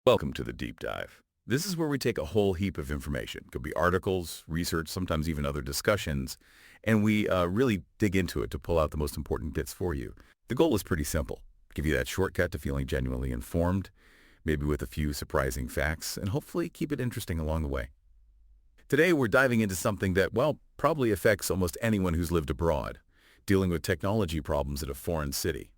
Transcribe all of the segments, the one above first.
Welcome to the Deep Dive. This is where we take a whole heap of information. Could be articles, research, sometimes even other discussions, and we really dig into it to pull out the most important bits for you. The goal is pretty simple. Give you that shortcut to feeling genuinely informed, maybe with a few surprising facts, and hopefully keep it interesting along the way. Today we're diving into something that, well, probably affects almost anyone who's lived abroad, dealing with technology problems at a foreign city.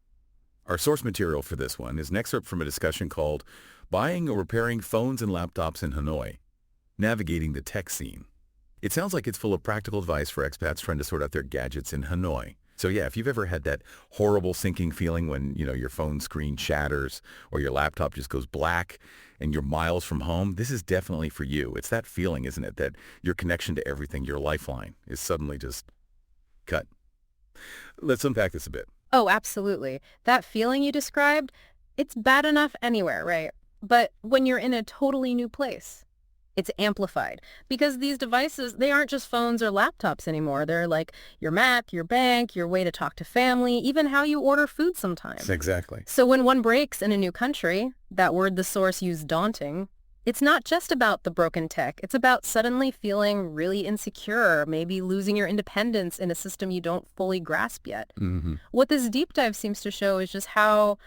Our source material for this one is an excerpt from a discussion called Buying or Repairing Phones and Laptops in Hanoi, Navigating the Tech Scene. It sounds like it's full of practical advice for expats trying to sort out their gadgets in Hanoi. So yeah, if you've ever had that horrible sinking feeling when, your phone screen shatters or your laptop just goes black and you're miles from home, this is definitely for you. It's that feeling, isn't it, that your connection to everything, your lifeline, is suddenly just cut. Let's unpack this a bit. Oh, absolutely. That feeling you described, it's bad enough anywhere, right? But when you're in a totally new place, it's amplified because these devices, they aren't just phones or laptops anymore. They're like your map, your bank, your way to talk to family, even how you order food sometimes. Exactly. So when one breaks in a new country, that word the source used, daunting, it's not just about the broken tech. It's about suddenly feeling really insecure, maybe losing your independence in a system you don't fully grasp yet. Mm-hmm. What this deep dive seems to show is just how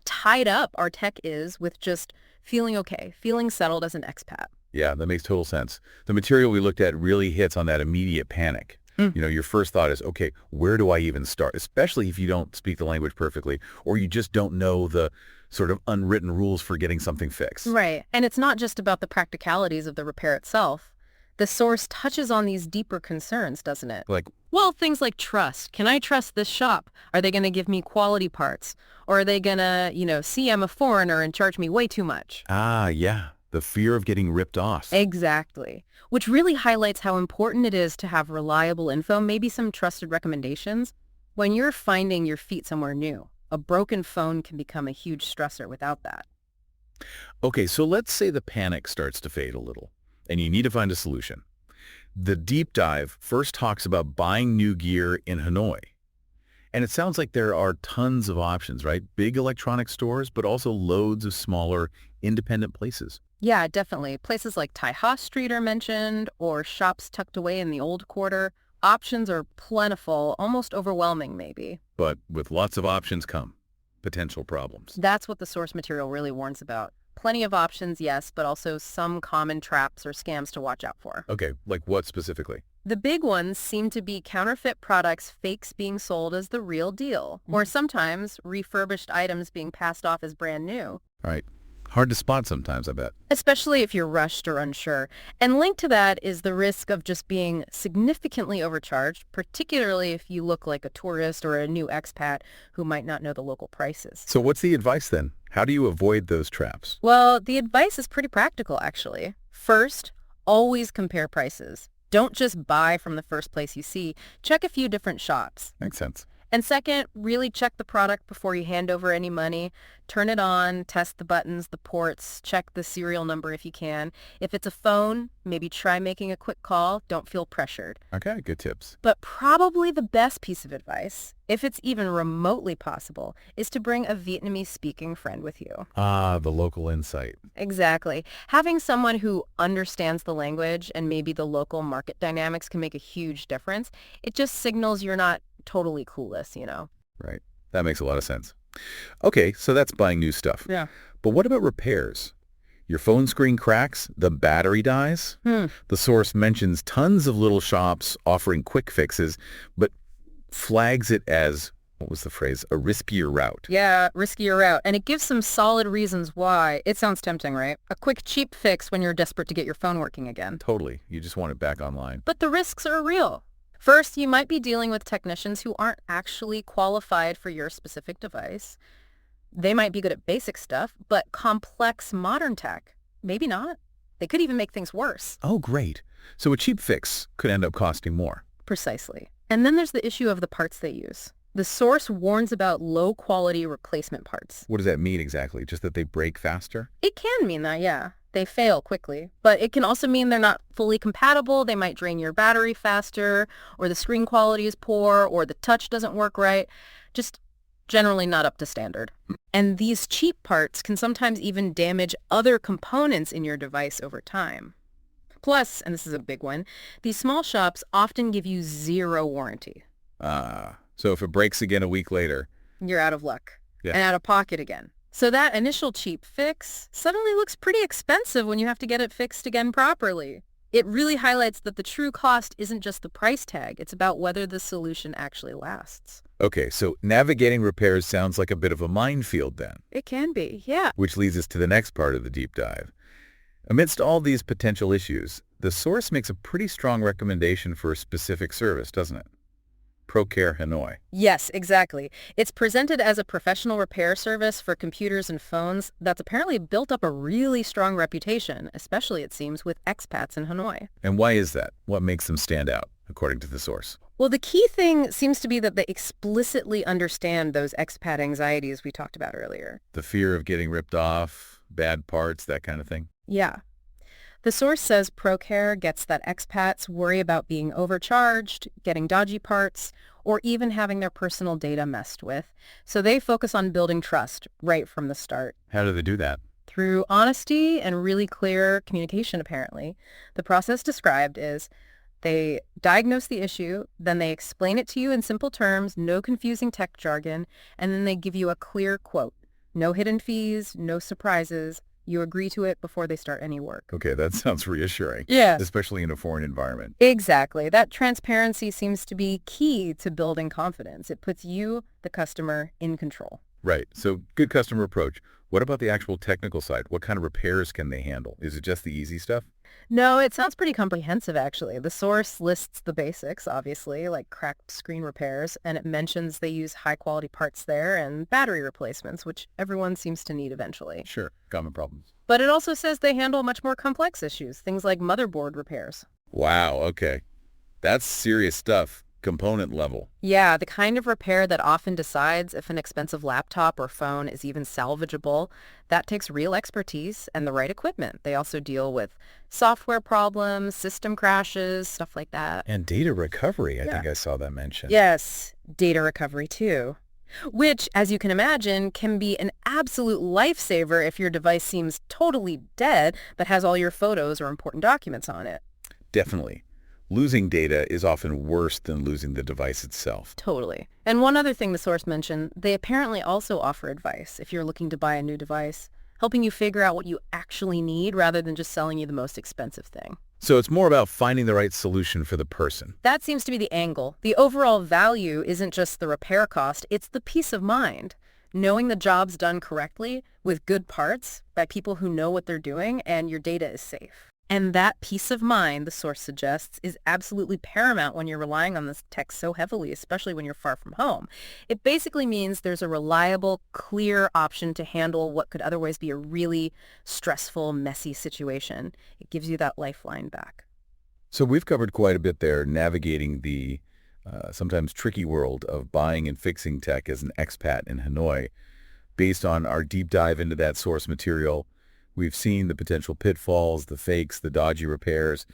tied up our tech is with just feeling okay, feeling settled as an expat. Yeah, that makes total sense. The material we looked at really hits on that immediate panic. Your first thought is, okay, where do I even start? Especially if you don't speak the language perfectly or you just don't know the sort of unwritten rules for getting something fixed. Right. And it's not just about the practicalities of the repair itself. The source touches on these deeper concerns, doesn't it? Like, Well, things like trust. Can I trust this shop? Are they going to give me quality parts? Or are they going to, see I'm a foreigner and charge me way too much? yeah, the fear of getting ripped off. Exactly. Which really highlights how important it is to have reliable info, maybe some trusted recommendations. When you're finding your feet somewhere new, a broken phone can become a huge stressor without that. Okay, so let's say the panic starts to fade a little and you need to find a solution. The deep dive first talks about buying new gear in Hanoi. And it sounds like there are tons of options, right? Big electronic stores, but also loads of smaller, independent places. Yeah, definitely. Places like Tai Ha Street are mentioned, or shops tucked away in the old quarter. Options are plentiful, almost overwhelming maybe. But with lots of options come potential problems. That's what the source material really warns about. Plenty of options, yes, but also some common traps or scams to watch out for. Okay, like what specifically? The big ones seem to be counterfeit products, fakes being sold as the real deal, or sometimes refurbished items being passed off as brand new. All right. Hard to spot sometimes, I bet. Especially if you're rushed or unsure. And linked to that is the risk of just being significantly overcharged, particularly if you look like a tourist or a new expat who might not know the local prices. So what's the advice then? How do you avoid those traps? Well, the advice is pretty practical, actually. First, always compare prices. Don't just buy from the first place you see. Check a few different shops. Makes sense. And second, really check the product before you hand over any money. Turn it on, test the buttons, the ports, check the serial number if you can. If it's a phone, maybe try making a quick call. Don't feel pressured. Okay, good tips. But probably the best piece of advice, if it's even remotely possible, is to bring a Vietnamese-speaking friend with you. Ah, the local insight. Exactly. Having someone who understands the language and maybe the local market dynamics can make a huge difference. It just signals you're not totally clueless. Right. That makes a lot of sense. Okay, so that's buying new stuff. Yeah. But what about repairs? Your phone screen cracks, the battery dies. The source mentions tons of little shops offering quick fixes, but flags it as, what was the phrase, a riskier route. Yeah, riskier route. And it gives some solid reasons why. It sounds tempting, right? A quick, cheap fix when you're desperate to get your phone working again. Totally. You just want it back online. But the risks are real. First, you might be dealing with technicians who aren't actually qualified for your specific device. They might be good at basic stuff, but complex modern tech, maybe not. They could even make things worse. Oh, great. So a cheap fix could end up costing more. Precisely. And then there's the issue of the parts they use. The source warns about low-quality replacement parts. What does that mean exactly? Just that they break faster? It can mean that, yeah. They fail quickly. But it can also mean they're not fully compatible. They might drain your battery faster, or the screen quality is poor, or the touch doesn't work right. Just generally not up to standard. And these cheap parts can sometimes even damage other components in your device over time. Plus, and this is a big one, these small shops often give you zero warranty. So if it breaks again a week later. You're out of luck. Yeah. And out of pocket again. So that initial cheap fix suddenly looks pretty expensive when you have to get it fixed again properly. It really highlights that the true cost isn't just the price tag. It's about whether the solution actually lasts. Okay, so navigating repairs sounds like a bit of a minefield then. It can be, yeah. Which leads us to the next part of the deep dive. Amidst all these potential issues, the source makes a pretty strong recommendation for a specific service, doesn't it? ProCare Hanoi. Yes, exactly. It's presented as a professional repair service for computers and phones that's apparently built up a really strong reputation, especially, it seems, with expats in Hanoi. And why is that? What makes them stand out, according to the source? Well, the key thing seems to be that they explicitly understand those expat anxieties we talked about earlier. The fear of getting ripped off, bad parts, that kind of thing? Yeah. The source says ProCare gets that expats worry about being overcharged, getting dodgy parts, or even having their personal data messed with. So they focus on building trust right from the start. How do they do that? Through honesty and really clear communication, apparently. The process described is they diagnose the issue, then they explain it to you in simple terms, no confusing tech jargon, and then they give you a clear quote. No hidden fees, no surprises. You agree to it before they start any work. Okay, that sounds reassuring. Yeah. Especially in a foreign environment. Exactly. That transparency seems to be key to building confidence. It puts you, the customer, in control. Right. So good customer approach. What about the actual technical side? What kind of repairs can they handle? Is it just the easy stuff? No, it sounds pretty comprehensive, actually. The source lists the basics, obviously, like cracked screen repairs, and it mentions they use high-quality parts there and battery replacements, which everyone seems to need eventually. Sure. Common problems. But it also says they handle much more complex issues, things like motherboard repairs. Wow. Okay. That's serious stuff. Component level. Yeah, the kind of repair that often decides if an expensive laptop or phone is even salvageable. That takes real expertise and the right equipment. They also deal with software problems, system crashes, stuff like that. And data recovery, I Yeah. think I saw that mentioned. Yes, data recovery too. Which, as you can imagine, can be an absolute lifesaver if your device seems totally dead but has all your photos or important documents on it. Definitely. Losing data is often worse than losing the device itself. Totally. And one other thing the source mentioned, they apparently also offer advice if you're looking to buy a new device, helping you figure out what you actually need rather than just selling you the most expensive thing. So it's more about finding the right solution for the person. That seems to be the angle. The overall value isn't just the repair cost, it's the peace of mind. Knowing the job's done correctly, with good parts, by people who know what they're doing, and your data is safe. And that peace of mind, the source suggests, is absolutely paramount when you're relying on this tech so heavily, especially when you're far from home. It basically means there's a reliable, clear option to handle what could otherwise be a really stressful, messy situation. It gives you that lifeline back. So we've covered quite a bit there, navigating the sometimes tricky world of buying and fixing tech as an expat in Hanoi. Based on our deep dive into that source material, we've seen the potential pitfalls, the fakes, the dodgy repairs,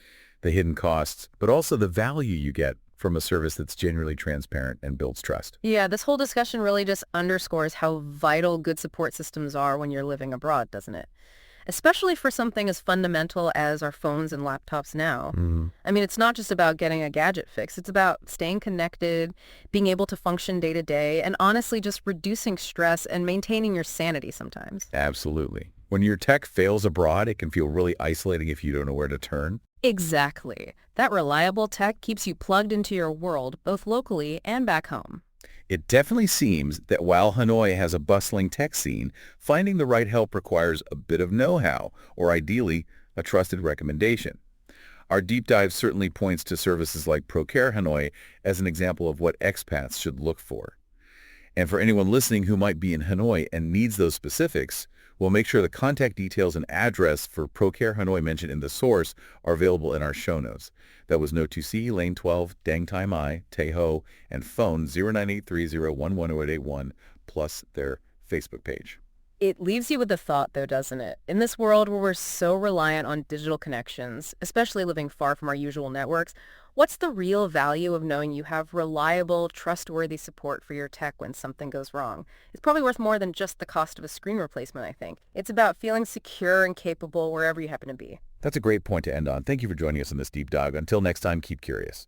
the hidden costs, but also the value you get from a service that's genuinely transparent and builds trust. Yeah, this whole discussion really just underscores how vital good support systems are when you're living abroad, doesn't it? Especially for something as fundamental as our phones and laptops now. I mean, it's not just about getting a gadget fix. It's about staying connected, being able to function day to day, and honestly just reducing stress and maintaining your sanity sometimes. Absolutely. When your tech fails abroad, it can feel really isolating if you don't know where to turn. Exactly. That reliable tech keeps you plugged into your world, both locally and back home. It definitely seems that while Hanoi has a bustling tech scene, finding the right help requires a bit of know-how, or ideally, a trusted recommendation. Our deep dive certainly points to services like ProCare Hanoi as an example of what expats should look for. And for anyone listening who might be in Hanoi and needs those specifics, we'll make sure the contact details and address for ProCare Hanoi mentioned in the source are available in our show notes. That was Note 2C, Lane 12, Dang Tai Mai, Tay Ho, and phone 0983011081, plus their Facebook page. It leaves you with the thought, though, doesn't it? In this world where we're so reliant on digital connections, especially living far from our usual networks, what's the real value of knowing you have reliable, trustworthy support for your tech when something goes wrong? It's probably worth more than just the cost of a screen replacement, I think. It's about feeling secure and capable wherever you happen to be. That's a great point to end on. Thank you for joining us in this deep dive. Until next time, keep curious.